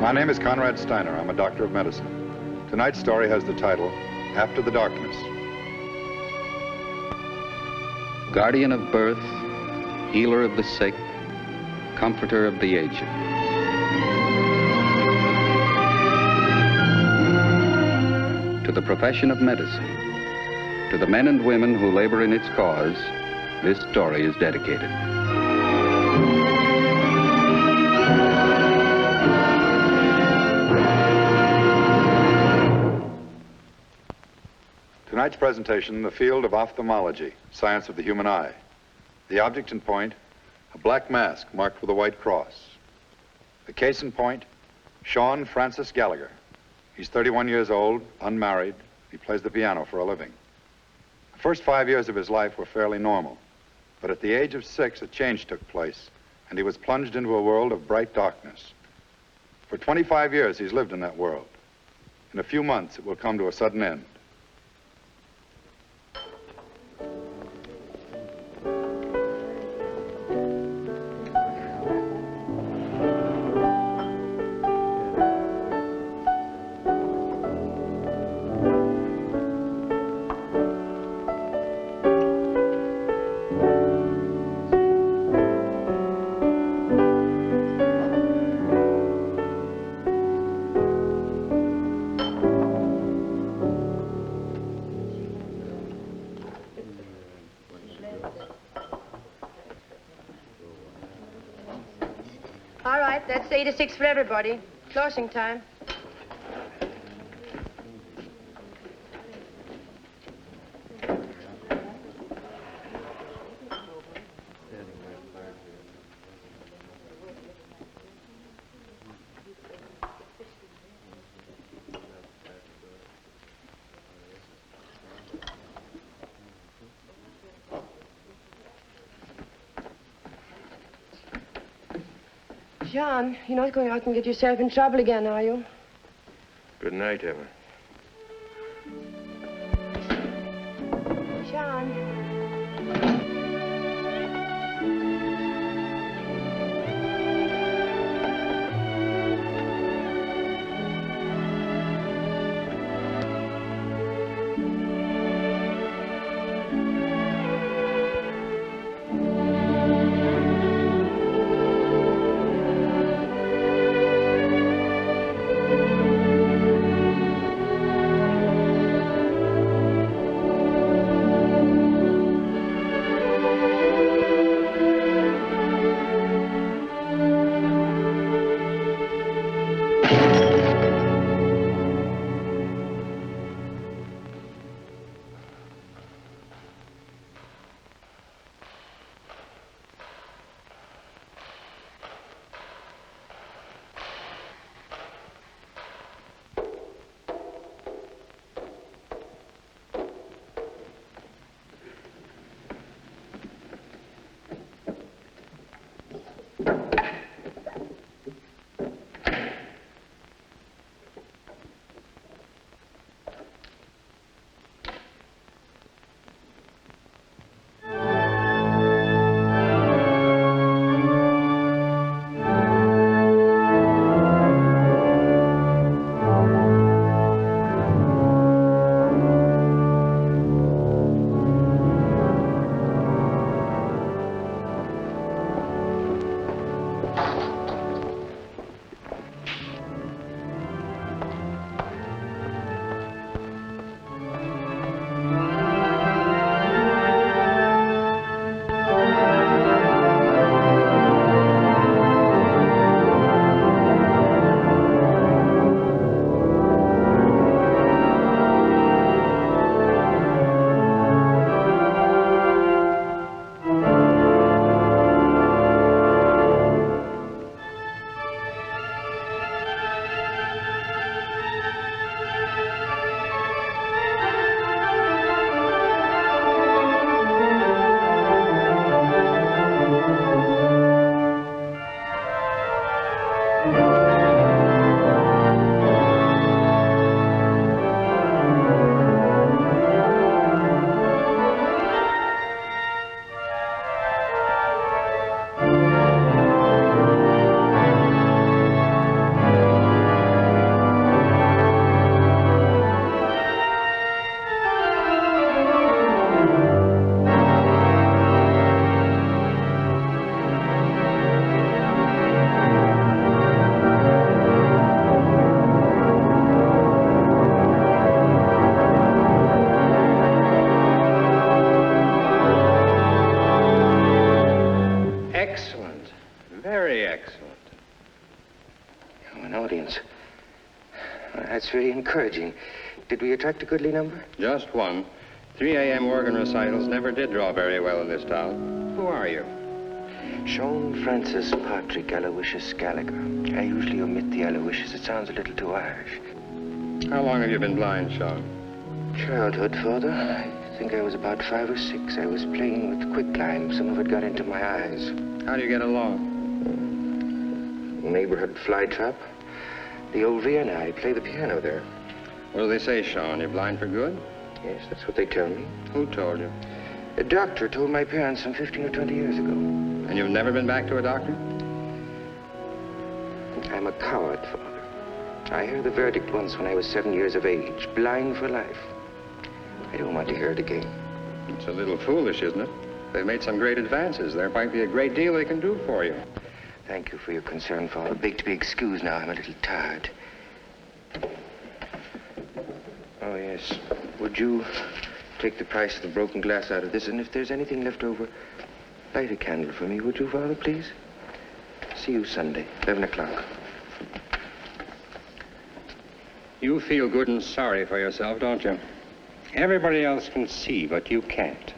My name is Conrad Steiner. I'm a doctor of medicine. Tonight's story has the title, After the Darkness. Guardian of birth, healer of the sick, comforter of the aged. To the profession of medicine, to the men and women who labor in its cause, this story is dedicated. Tonight's presentation, the field of ophthalmology, science of the human eye. The object in point, a black mask marked with a white cross. The case in point, Sean Francis Gallagher. He's 31 years old, unmarried. He plays the piano for a living. The first 5 years of his life were fairly normal, but at the age of 6, a change took place, and he was plunged into a world of bright darkness. For 25 years, he's lived in that world. In a few months, it will come to a sudden end. All right, that's 8 to 6 for everybody. Closing time. John, you're not going out and get yourself in trouble again, are you? Good night, Emma. John. Excellent. Very excellent. Oh, an audience. Well, that's very encouraging. Did we attract a goodly number? Just one. 3 a.m. organ recitals never did draw very well in this town. Who are you? Sean Francis Patrick Aloysius Gallagher. I usually omit the Aloysius. It sounds a little too Irish. How long have you been blind, Sean? Childhood, Father. I think I was about 5 or 6. I was playing with quicklime. Some of it got into my eyes. How do you get along? Neighborhood fly trap. The old Vienna. I play the piano there. What do they say, Sean? You're blind for good? Yes, that's what they tell me. Who told you? A doctor told my parents some 15 or 20 years ago. And you've never been back to a doctor? I'm a coward, Father. I heard the verdict once when I was 7 years of age. Blind for life. I don't want to hear it again. It's a little foolish, isn't it? They've made some great advances. There might be a great deal they can do for you. Thank you for your concern, Father. Beg to be excused now. I'm a little tired. Oh, yes. Would you take the price of the broken glass out of this? And if there's anything left over, light a candle for me, would you, Father, please? See you Sunday, 11 o'clock. You feel good and sorry for yourself, don't you? Everybody else can see, but you can't.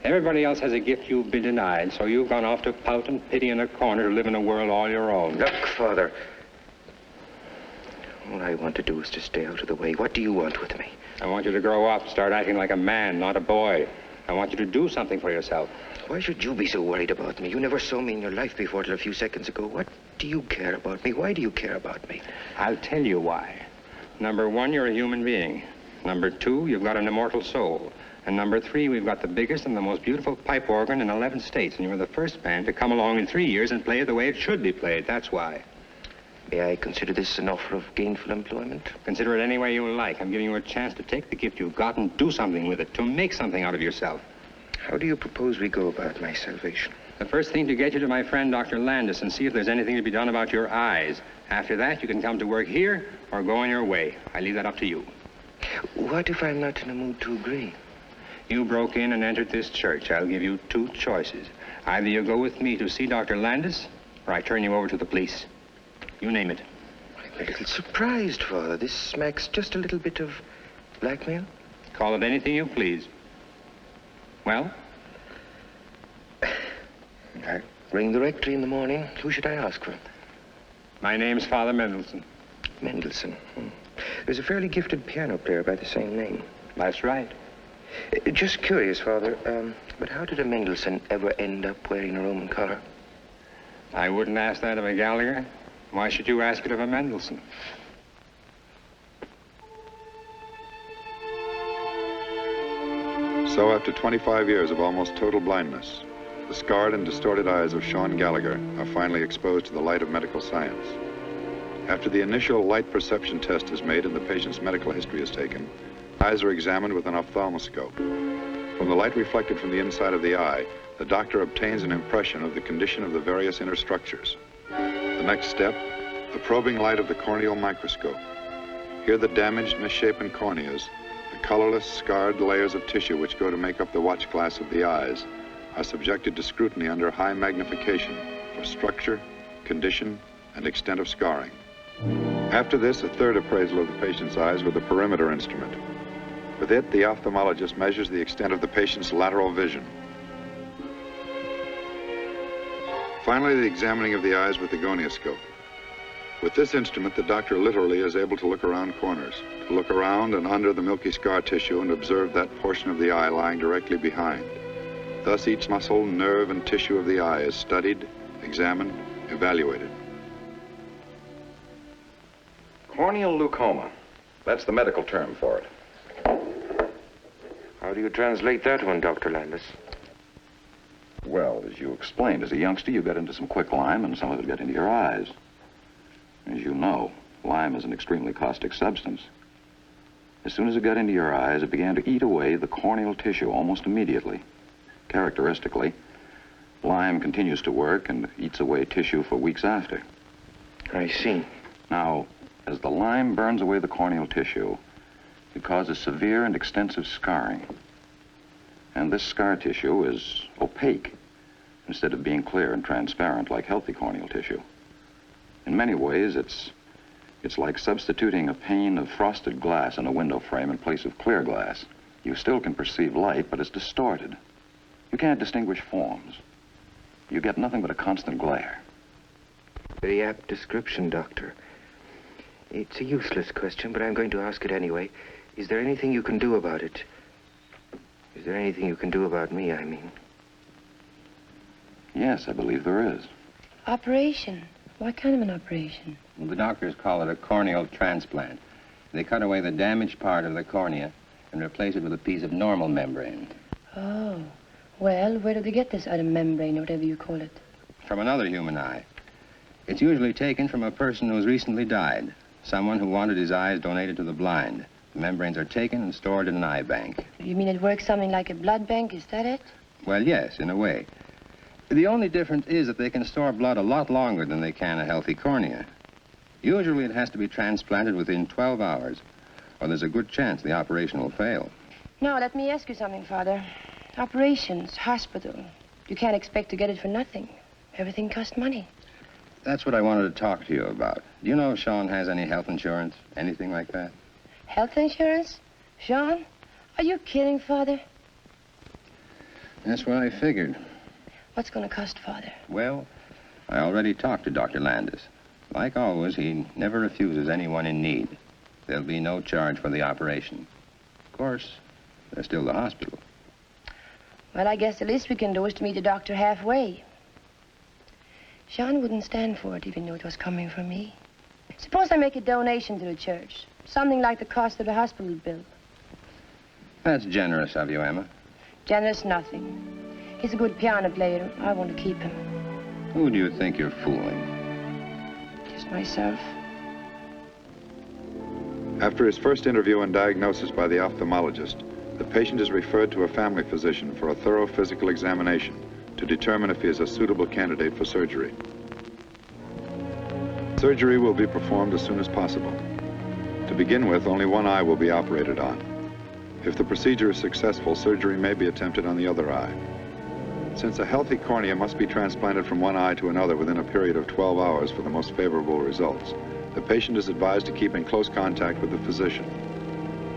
Everybody else has a gift you've been denied, so you've gone off to pout and pity in a corner to live in a world all your own. Look, Father. All I want to do is to stay out of the way. What do you want with me? I want you to grow up, start acting like a man, not a boy. I want you to do something for yourself. Why should you be so worried about me? You never saw me in your life before till a few seconds ago. What do you care about me? Why do you care about me? I'll tell you why. Number 1, you're a human being. Number 2, you've got an immortal soul. And number 3, we've got the biggest and the most beautiful pipe organ in 11 states. And you were the first band to come along in 3 years and play it the way it should be played. That's why. May I consider this an offer of gainful employment? Consider it any way you like. I'm giving you a chance to take the gift you've got and do something with it, to make something out of yourself. How do you propose we go about my salvation? The first thing to get you to my friend, Dr. Landis, and see if there's anything to be done about your eyes. After that, you can come to work here or go on your way. I leave that up to you. What if I'm not in a mood to agree? You broke in and entered this church. I'll give you 2 choices. Either you go with me to see Dr. Landis, or I turn you over to the police. You name it. I'm a little surprised, Father. This smacks just a little bit of blackmail. Call it anything you please. Well? I ring the rectory in the morning. Who should I ask for? My name's Father Mendelssohn. Mendelssohn. There's a fairly gifted piano player by the same name. That's right. Just curious, Father, but how did a Mendelssohn ever end up wearing a Roman collar? I wouldn't ask that of a Gallagher. Why should you ask it of a Mendelssohn? So after 25 years of almost total blindness, the scarred and distorted eyes of Sean Gallagher are finally exposed to the light of medical science. After the initial light perception test is made and the patient's medical history is taken, eyes are examined with an ophthalmoscope. From the light reflected from the inside of the eye, the doctor obtains an impression of the condition of the various inner structures. The next step, the probing light of the corneal microscope. Here the damaged, misshapen corneas, the colorless, scarred layers of tissue which go to make up the watch glass of the eyes, are subjected to scrutiny under high magnification for structure, condition, and extent of scarring. After this, a third appraisal of the patient's eyes with a perimeter instrument. With it, the ophthalmologist measures the extent of the patient's lateral vision. Finally, the examining of the eyes with the gonioscope. With this instrument, the doctor literally is able to look around corners, to look around and under the milky scar tissue and observe that portion of the eye lying directly behind. Thus, each muscle, nerve, and tissue of the eye is studied, examined, evaluated. Corneal leukoma. That's the medical term for it. How do you translate that one, Dr. Landis? Well, as you explained, as a youngster, you got into some quicklime and some of it got into your eyes. As you know, lime is an extremely caustic substance. As soon as it got into your eyes, it began to eat away the corneal tissue almost immediately. Characteristically, lime continues to work and eats away tissue for weeks after. I see. Now, as the lime burns away the corneal tissue, it causes severe and extensive scarring. And this scar tissue is opaque instead of being clear and transparent like healthy corneal tissue. In many ways, it's like substituting a pane of frosted glass in a window frame in place of clear glass. You still can perceive light, but it's distorted. You can't distinguish forms. You get nothing but a constant glare. Very apt description, Doctor. It's a useless question, but I'm going to ask it anyway. Is there anything you can do about it? Is there anything you can do about me, I mean? Yes, I believe there is. Operation? What kind of an operation? Well, the doctors call it a corneal transplant. They cut away the damaged part of the cornea and replace it with a piece of normal membrane. Oh. Well, where do they get this outer membrane, or whatever you call it? From another human eye. It's usually taken from a person who's recently died. Someone who wanted his eyes donated to the blind. The membranes are taken and stored in an eye bank. You mean it works something like a blood bank, is that it? Well, yes, in a way. The only difference is that they can store blood a lot longer than they can a healthy cornea. Usually it has to be transplanted within 12 hours, or there's a good chance the operation will fail. Now, let me ask you something, Father. Operations, hospital. You can't expect to get it for nothing. Everything costs money. That's what I wanted to talk to you about. Do you know if Sean has any health insurance? Anything like that? Health insurance? Sean? Are you kidding, Father? That's what I figured. What's going to cost, Father? Well, I already talked to Dr. Landis. Like always, he never refuses anyone in need. There'll be no charge for the operation. Of course, there's still the hospital. Well, I guess the least we can do is to meet the doctor halfway. Sean wouldn't stand for it, even though it was coming from me. Suppose I make a donation to the church. Something like the cost of the hospital bill. That's generous of you, Emma. Generous nothing. He's a good piano player. I want to keep him. Who do you think you're fooling? Just myself. After his first interview and diagnosis by the ophthalmologist, the patient is referred to a family physician for a thorough physical examination to determine if he is a suitable candidate for surgery. Surgery will be performed as soon as possible. To begin with, only one eye will be operated on. If the procedure is successful, surgery may be attempted on the other eye. Since a healthy cornea must be transplanted from one eye to another within a period of 12 hours for the most favorable results, the patient is advised to keep in close contact with the physician.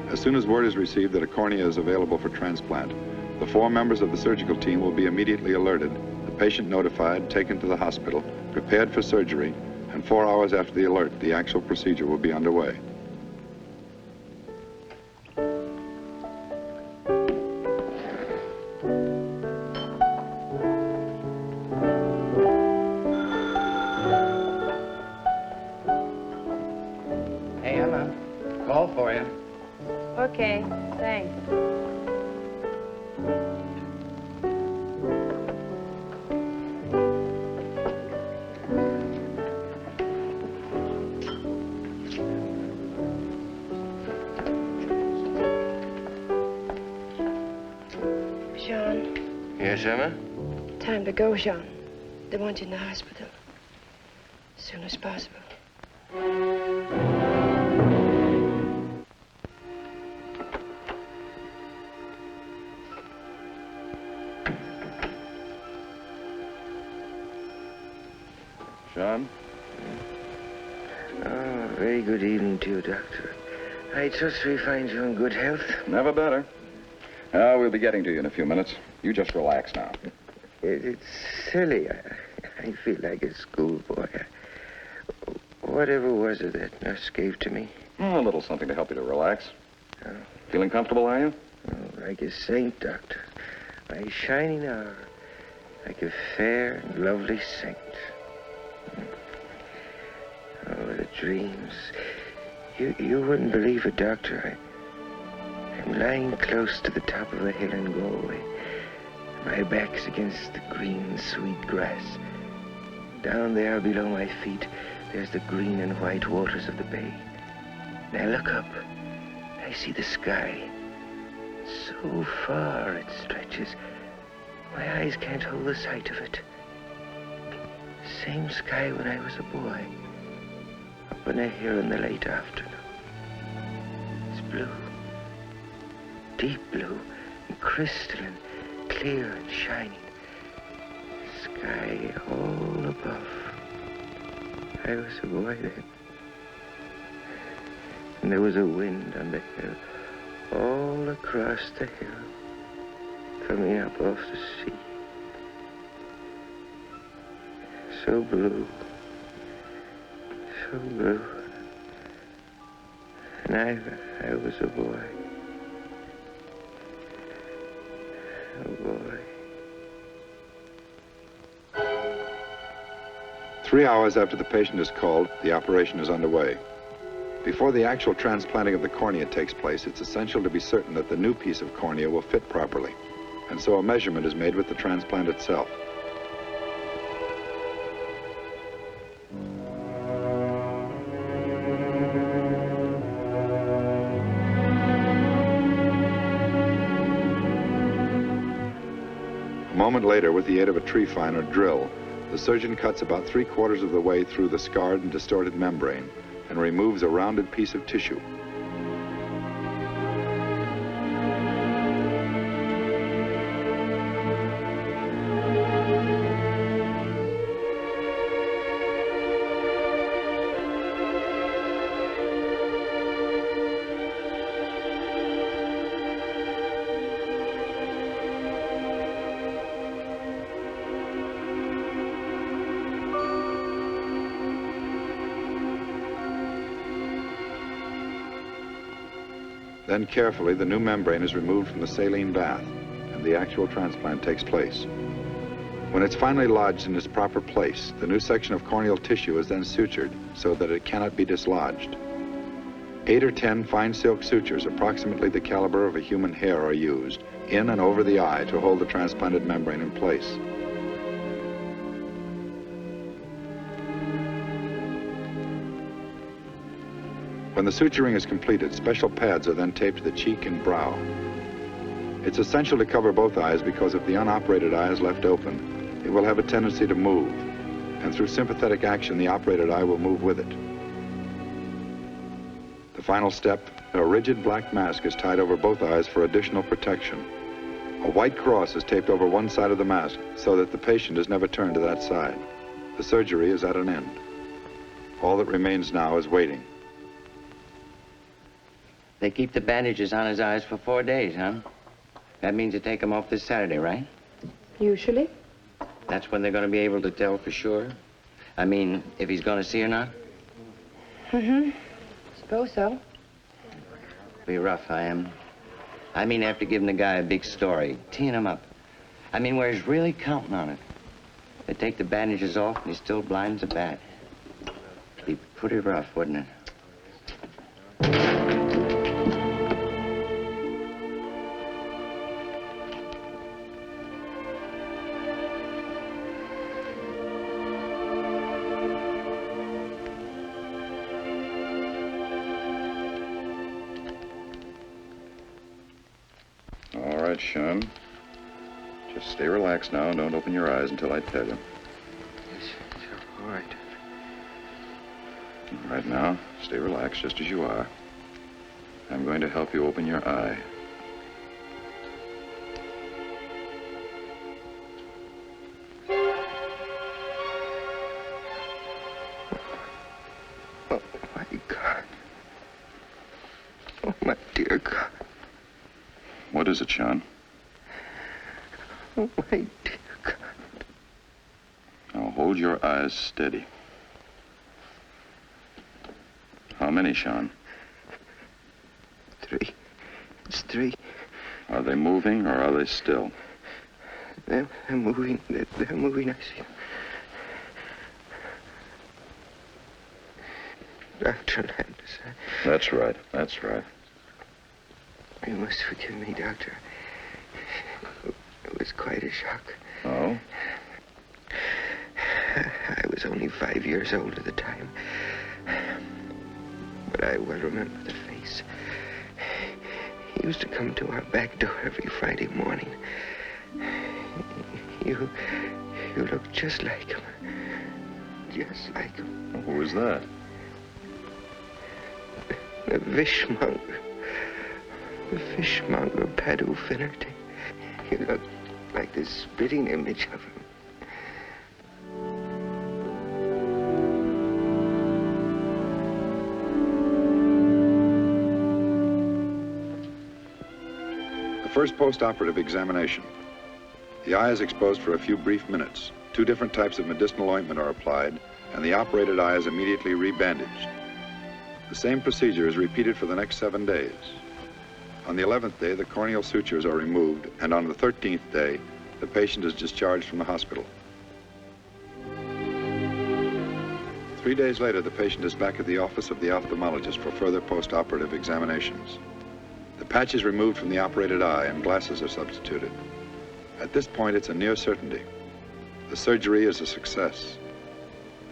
As soon as word is received that a cornea is available for transplant, the 4 members of the surgical team will be immediately alerted, the patient notified, taken to the hospital, prepared for surgery, and 4 hours after the alert, the actual procedure will be underway. Hey, Emma. Call for you. Okay, thanks. Sean, Yes, Emma? time to go, Sean. They want you in the hospital. As soon as possible. Sean? Oh, very good evening to you, Doctor. I trust we find you in good health. Never better. We'll be getting to you in a few minutes. You just relax now. It's silly. I feel like a schoolboy. Whatever was it that nurse gave to me? Oh, a little something to help you to relax. Oh. Feeling comfortable, are you? Oh, like a saint, Doctor. My shining hour. Like a fair and lovely saint. Oh, the dreams. You wouldn't believe it, Doctor. I'm lying close to the top of a hill in Galway. My back's against the green, sweet grass. Down there below my feet, there's the green and white waters of the bay. And I look up. I see the sky. So far it stretches. My eyes can't hold the sight of it. Same sky when I was a boy. Up on a hill in the late afternoon. It's blue. Deep blue and crystalline, clear and shining. sky all above. I was a boy then. And there was a wind on the hill, all across the hill, coming up off the sea. So blue, so blue. And I was a boy. A boy. 3 hours after the patient is called, the operation is underway. Before the actual transplanting of the cornea takes place, it's essential to be certain that the new piece of cornea will fit properly. And so a measurement is made with the transplant itself. A moment later, with the aid of a tree fine or drill, the surgeon cuts about 3/4 of the way through the scarred and distorted membrane and removes a rounded piece of tissue. Then carefully, the new membrane is removed from the saline bath, and the actual transplant takes place. When it's finally lodged in its proper place, the new section of corneal tissue is then sutured so that it cannot be dislodged. 8 or 10 fine silk sutures, approximately the caliber of a human hair, are used in and over the eye to hold the transplanted membrane in place. When the suturing is completed, special pads are then taped to the cheek and brow. It's essential to cover both eyes because if the unoperated eye is left open, it will have a tendency to move, and through sympathetic action, the operated eye will move with it. The final step, a rigid black mask is tied over both eyes for additional protection. A white cross is taped over one side of the mask so that the patient is never turned to that side. The surgery is at an end. All that remains now is waiting. They keep the bandages on his eyes for 4 days, huh? That means they take him off this Saturday, right? Usually. That's when they're going to be able to tell for sure? I mean, if he's going to see or not? Mm-hmm. Suppose so. Be rough, I am. I mean, after giving the guy a big story, teeing him up. I mean, where he's really counting on it. They take the bandages off and he's still blind as a bat. Be pretty rough, wouldn't it? All right, Sean. Just stay relaxed now and don't open your eyes until I tell you. Yes, sir. All right. All right, now, stay relaxed just as you are. I'm going to help you open your eye. Oh, my God. Oh, my dear God. What is it, Sean? Oh, my dear God. Now, hold your eyes steady. How many, Sean? 3. It's 3. Are they moving or are they still? They're moving. They're moving, I see. Dr. Landis, That's right. That's right. you must forgive me, Doctor. It was quite a shock. Oh? I was only 5 years old at the time. But I well remember the face. He used to come to our back door every Friday morning. You look just like him. Just like him. Who was that? The fishmonger. The fishmonger, Paddy Finnerty. He looked like the spitting image of him. First post-operative examination. The eye is exposed for a few brief minutes. 2 different types of medicinal ointment are applied, and the operated eye is immediately rebandaged. The same procedure is repeated for the next 7 days. On the 11th day, the corneal sutures are removed, and on the 13th day, the patient is discharged from the hospital. 3 days later, the patient is back at the office of the ophthalmologist for further post-operative examinations. The patch is removed from the operated eye and glasses are substituted. At this point, it's a near certainty. The surgery is a success.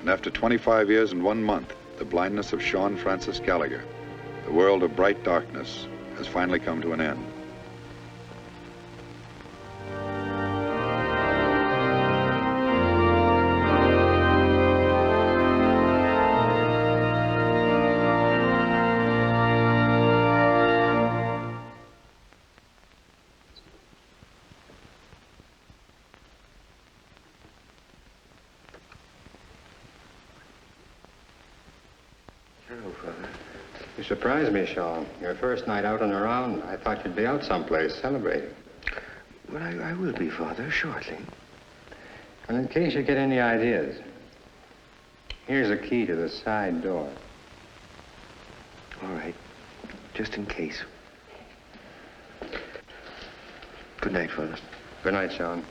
And after 25 years and 1 month, the blindness of Sean Francis Gallagher, the world of bright darkness, has finally come to an end. Hello, Father. You surprised me, Sean. Your first night out and around, I thought you'd be out someplace celebrating. Well, I will be, Father, shortly. And in case you get any ideas, here's a key to the side door. All right. Just in case. Good night, Father. Good night, Sean.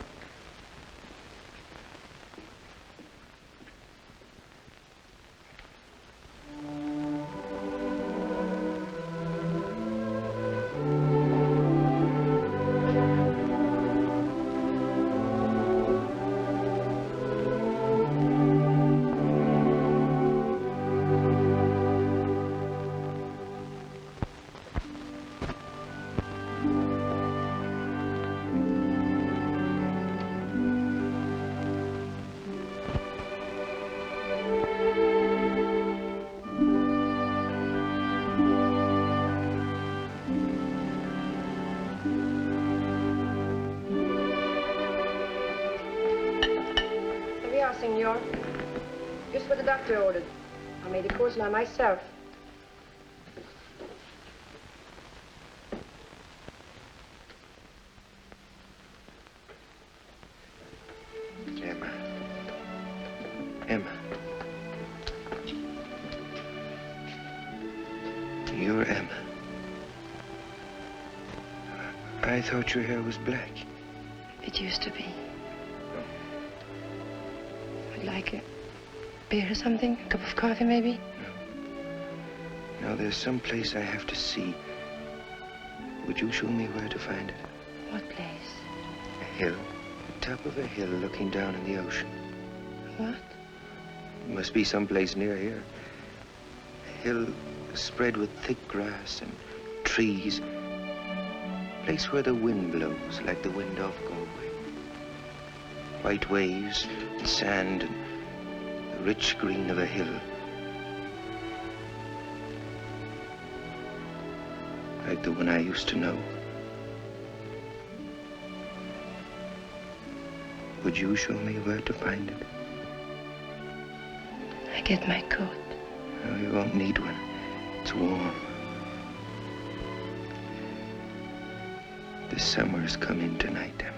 Senor. Just what the doctor ordered. I made a coleslaw myself. Emma. Emma. You're Emma. I thought your hair was black. It used to be. Would you like a beer or something? A cup of coffee, maybe? No. No, there's some place I have to see. Would you show me where to find it? What place? A hill. The top of a hill looking down in the ocean. What? It must be someplace near here. A hill spread with thick grass and trees. A place where the wind blows like the wind off Galway. White waves and sand and the rich green of a hill. Like the one I used to know. Would you show me where to find it? I get my coat. No, you won't need one. It's warm. The summer's coming tonight, Emma.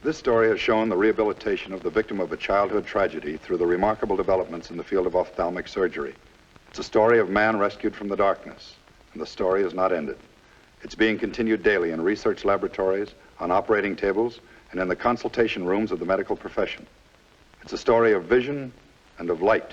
This story has shown the rehabilitation of the victim of a childhood tragedy through the remarkable developments in the field of ophthalmic surgery. It's a story of man rescued from the darkness, and the story is not ended. It's being continued daily in research laboratories, on operating tables, and in the consultation rooms of the medical profession. It's a story of vision and of light.